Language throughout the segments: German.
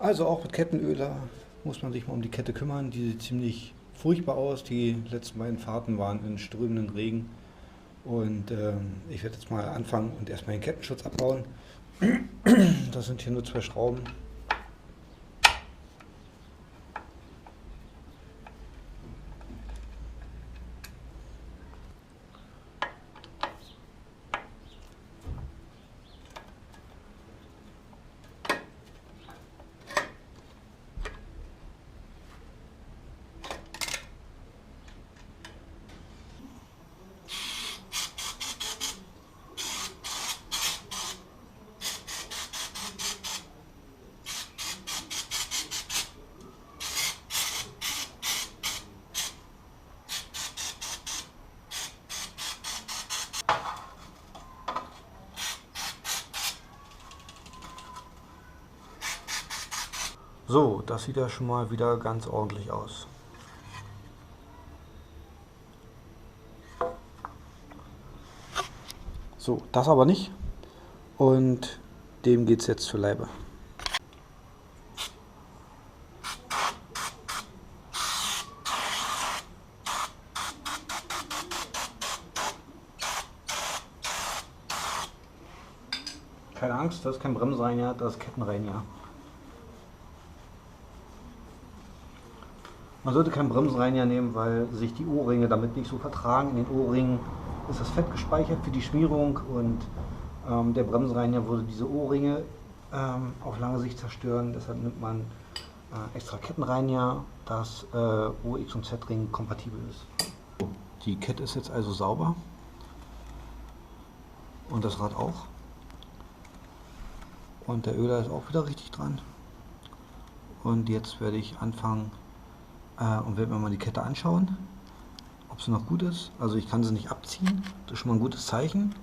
Also auch mit Kettenöler muss man sich mal um die Kette kümmern. Die sieht ziemlich furchtbar aus. Die letzten beiden Fahrten waren in strömenden Regen. Und ich werde jetzt mal anfangen und erstmal den Kettenschutz abbauen. Das sind hier nur 2 Schrauben. So, das sieht ja schon mal wieder ganz ordentlich aus. So, das aber nicht. Und dem geht es jetzt zu Leibe. Keine Angst, das ist kein Bremsenreiniger, das ist Kettenreiniger. Man sollte keinen Bremsenreiniger nehmen, weil sich die O-Ringe damit nicht so vertragen. In den O-Ringen ist das Fett gespeichert für die Schmierung und der Bremsenreiniger würde diese O-Ringe auf lange Sicht zerstören. Deshalb nimmt man extra Kettenreiniger, das O-, X- und Z-Ring kompatibel ist. Die Kette ist jetzt also sauber und das Rad auch. Und der Öler ist auch wieder richtig dran. Und jetzt werde ich anfangen und werde mir mal die Kette anschauen, ob sie noch gut ist. Also ich kann sie nicht abziehen, das ist schon mal ein gutes Zeichen.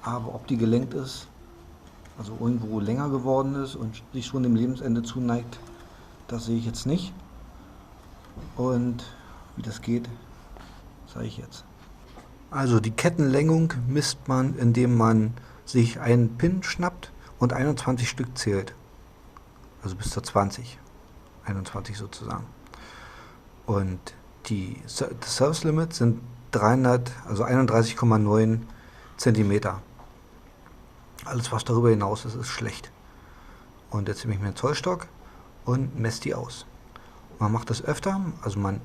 Aber ob die gelenkt ist, also irgendwo länger geworden ist und sich schon dem Lebensende zuneigt, das sehe ich jetzt nicht. Und wie das geht, zeige ich jetzt. Also die Kettenlängung misst man, indem man sich einen Pin schnappt und 21 Stück zählt. Also bis zur 20. 21 sozusagen. Und das Service Limit sind 31,9 Zentimeter. Alles was darüber hinaus ist, ist schlecht. Und jetzt nehme ich mir einen Zollstock und messe die aus. Man macht das öfter, also man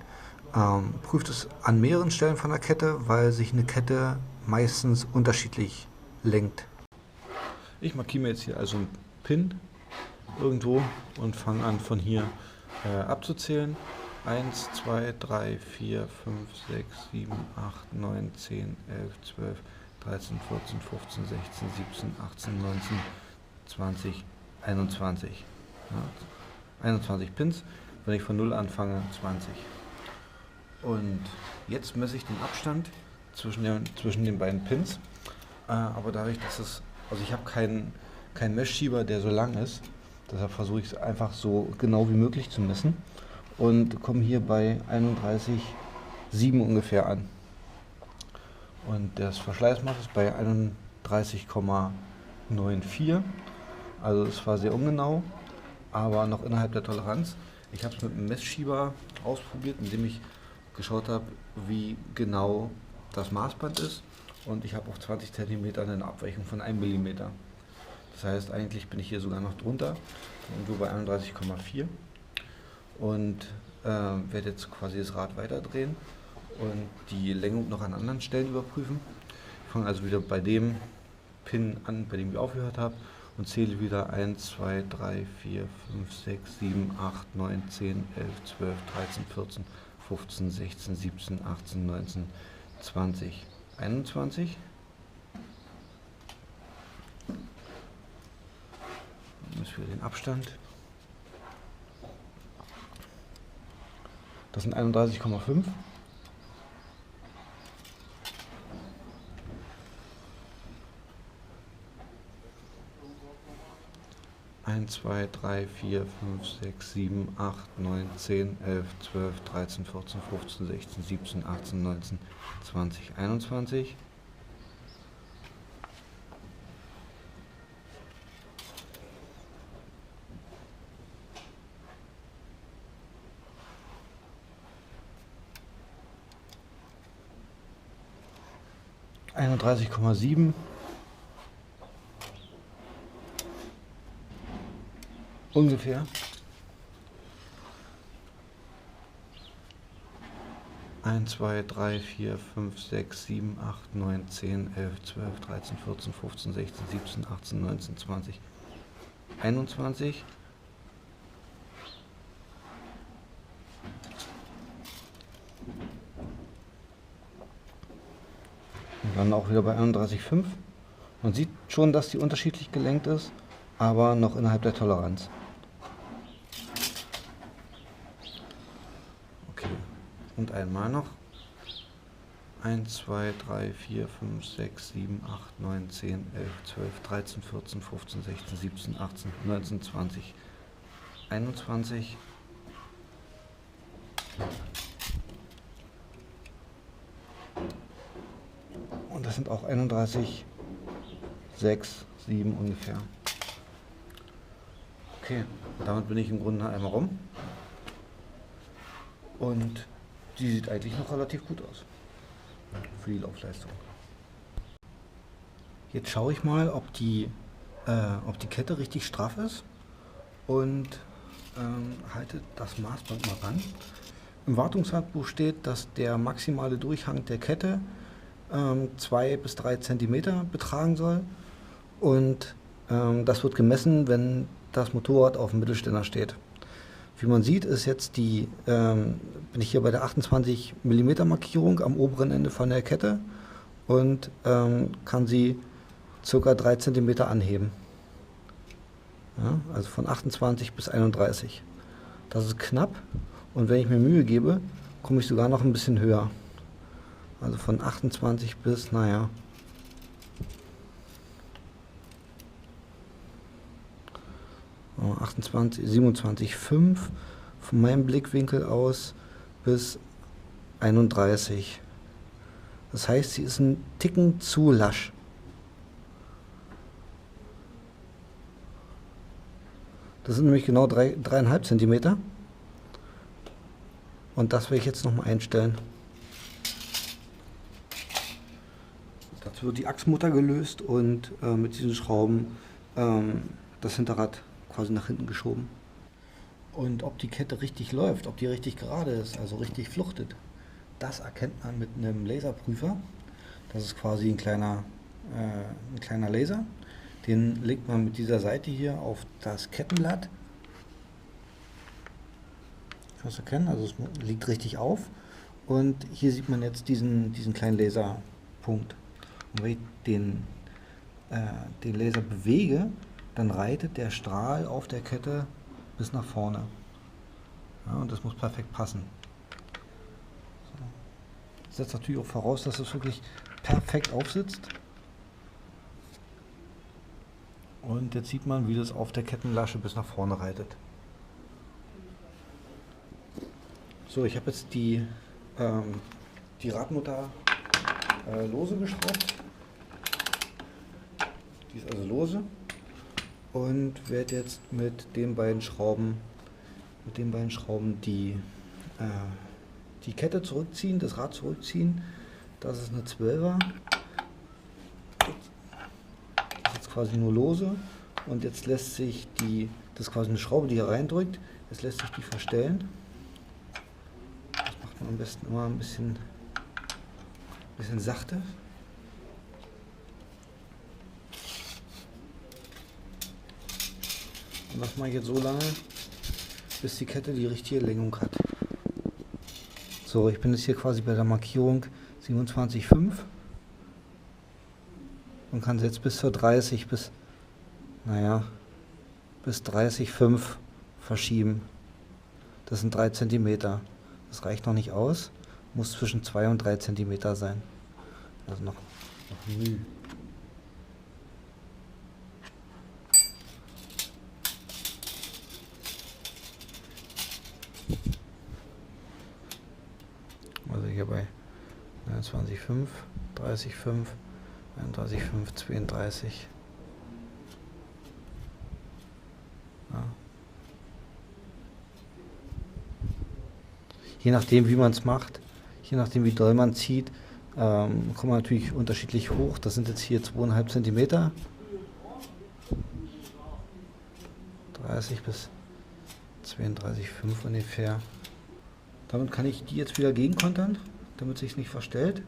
prüft es an mehreren Stellen von der Kette, weil sich eine Kette meistens unterschiedlich lenkt. Ich markiere mir jetzt hier also einen Pin irgendwo und fange an von hier abzuzählen. 1, 2, 3, 4, 5, 6, 7, 8, 9, 10, 11, 12, 13, 14, 15, 16, 17, 18, 19, 20, 21. Ja, 21 Pins, wenn ich von 0 anfange, 20. Und jetzt messe ich den Abstand zwischen den beiden Pins. Aber dadurch, dass also ich habe keinen Messschieber, der so lang ist, deshalb versuche ich es einfach so genau wie möglich zu messen und komme hier bei 31,7 ungefähr an. Und das Verschleißmaß ist bei 31,94. Also es war sehr ungenau, aber noch innerhalb der Toleranz. Ich habe es mit einem Messschieber ausprobiert, indem ich geschaut habe, wie genau das Maßband ist. Und ich habe auf 20 cm eine Abweichung von 1 mm. Das heißt, eigentlich bin ich hier sogar noch drunter, irgendwo bei 31,4. Und werde jetzt quasi das Rad weiterdrehen und die Längung noch an anderen Stellen überprüfen. Ich fange also wieder bei dem Pin an, bei dem ich aufgehört habe, und zähle wieder 1, 2, 3, 4, 5, 6, 7, 8, 9, 10, 11, 12, 13, 14, 15, 16, 17, 18, 19, 20, 21. Dann müssen wir den Abstand. Das sind 31,5. 1, 2, 3, 4, 5, 6, 7, 8, 9, 10, 11, 12, 13, 14, 15, 16, 17, 18, 19, 20, 21. 31,7. Ungefähr. 1, 2, 3, 4, 5, 6, 7, 8, 9, 10, 11, 12, 13, 14, 15, 16, 17, 18, 19, 20, 21. Und dann auch wieder bei 31,5. Man sieht schon, dass die unterschiedlich gelenkt ist, aber noch innerhalb der Toleranz. Okay, und einmal noch. 1, 2, 3, 4, 5, 6, 7, 8, 9, 10, 11, 12, 13, 14, 15, 16, 17, 18, 19, 20, 21. Und das sind auch 31, 6, 7 ungefähr. Okay, damit bin ich im Grunde einmal rum. Und die sieht eigentlich noch relativ gut aus für die Laufleistung. Jetzt schaue ich mal, ob die Kette richtig straff ist und halte das Maßband mal ran. Im Wartungshandbuch steht, dass der maximale Durchhang der Kette 2 bis 3 cm betragen soll, und das wird gemessen, wenn das Motorrad auf dem Mittelständer steht. Wie man sieht, ist jetzt bin ich hier bei der 28 mm Markierung am oberen Ende von der Kette und kann sie ca. 3 cm anheben. Ja, also von 28 bis 31. Das ist knapp, und wenn ich mir Mühe gebe, komme ich sogar noch ein bisschen höher. Also von 28 bis, naja, oh, 27,5 von meinem Blickwinkel aus bis 31. Das heißt, sie ist ein Ticken zu lasch. Das sind nämlich genau 3,5 cm. Und das werde ich jetzt nochmal einstellen. Dazu wird die Achsmutter gelöst und mit diesen Schrauben das Hinterrad quasi nach hinten geschoben. Und ob die Kette richtig läuft, ob die richtig gerade ist, also richtig fluchtet, das erkennt man mit einem Laserprüfer. Das ist quasi ein kleiner Laser. Den legt man mit dieser Seite hier auf das Kettenblatt. Kannst du erkennen, also es liegt richtig auf. Und hier sieht man jetzt diesen kleinen Laserpunkt. Und wenn ich den Laser bewege, dann reitet der Strahl auf der Kette bis nach vorne. Ja, und das muss perfekt passen. So. Das setzt natürlich auch voraus, dass es wirklich perfekt aufsitzt. Und jetzt sieht man, wie das auf der Kettenlasche bis nach vorne reitet. So, ich habe jetzt die Radmutter lose geschraubt. Die ist also lose. Und werde jetzt mit den beiden Schrauben die Kette zurückziehen, das Rad zurückziehen. Das ist eine 12er. Das ist jetzt quasi nur lose, und jetzt lässt sich das ist quasi eine Schraube, die hier reindrückt, jetzt lässt sich die verstellen. Das macht man am besten immer ein bisschen sachte. Und das mache ich jetzt so lange, bis die Kette die richtige Längung hat. So, ich bin jetzt hier quasi bei der Markierung 27,5 und kann sie jetzt bis zur 30 bis 30,5 verschieben. Das sind 3 cm. Das reicht noch nicht aus, muss zwischen 2 und 3 cm sein. Also noch Mühe. Also hier bei 29,5, 30,5, 31,5, 32. Ja. Je nachdem, wie man es macht, je nachdem, wie doll man zieht, Kommen wir natürlich unterschiedlich hoch. Das sind jetzt hier 2,5 cm. 30 bis 32,5 ungefähr. Damit kann ich die jetzt wieder gegenkontern, damit sich nicht verstellt.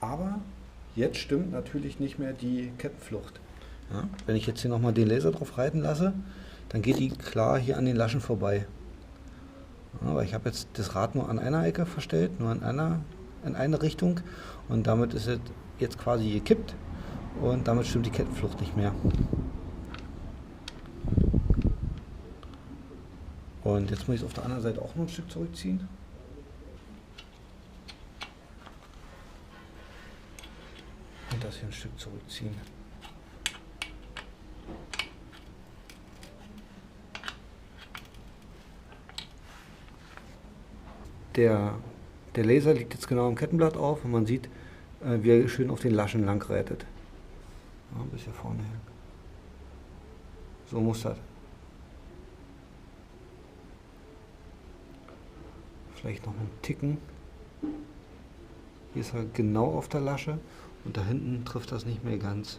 Aber jetzt stimmt natürlich nicht mehr die Kettenflucht. Ja, wenn ich jetzt hier nochmal den Laser drauf reiten lasse, dann geht die klar hier an den Laschen vorbei. Ja, aber ich habe jetzt das Rad nur an einer Ecke verstellt, nur in eine Richtung, und damit ist es jetzt quasi gekippt und damit stimmt die Kettenflucht nicht mehr. Und jetzt muss ich es auf der anderen Seite auch noch ein Stück zurückziehen. Und das hier ein Stück zurückziehen. Der Laser liegt jetzt genau am Kettenblatt auf und man sieht, wie er schön auf den Laschen lang reitet. Ja, bis hier vorne hin. So muss das. Vielleicht noch einen Ticken. Hier ist er genau auf der Lasche und da hinten trifft das nicht mehr ganz.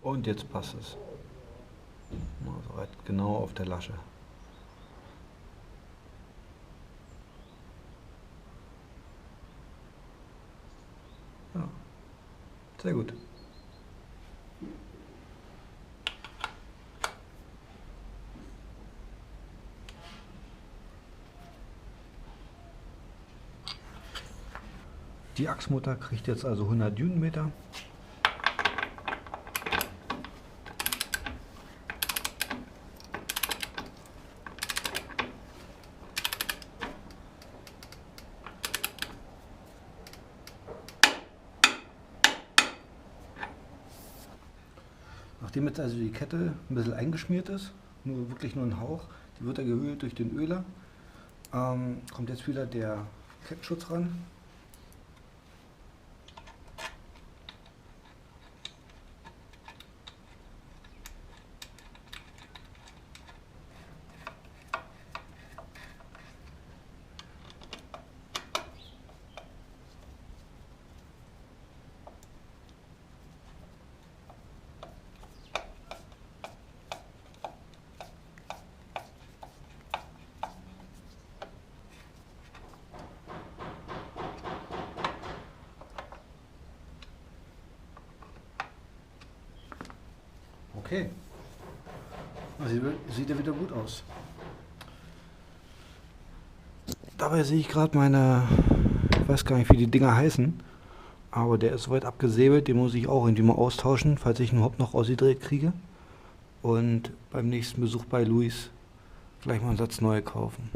Und jetzt passt es. Also reitet genau auf der Lasche. Ja, sehr gut. Die Achsmutter kriegt jetzt also 100 Newtonmeter. Nachdem jetzt also die Kette ein bisschen eingeschmiert ist, wirklich nur ein Hauch, die wird ja gehöhlt durch den Öler, kommt jetzt wieder der Kettenschutz ran. Okay, also sieht ja wieder gut aus. Dabei sehe ich gerade meine, ich weiß gar nicht, wie die Dinger heißen, aber der ist soweit abgesäbelt, den muss ich auch irgendwie mal austauschen, falls ich ihn überhaupt noch ausgedreht kriege. Und beim nächsten Besuch bei Luis gleich mal einen Satz neue kaufen.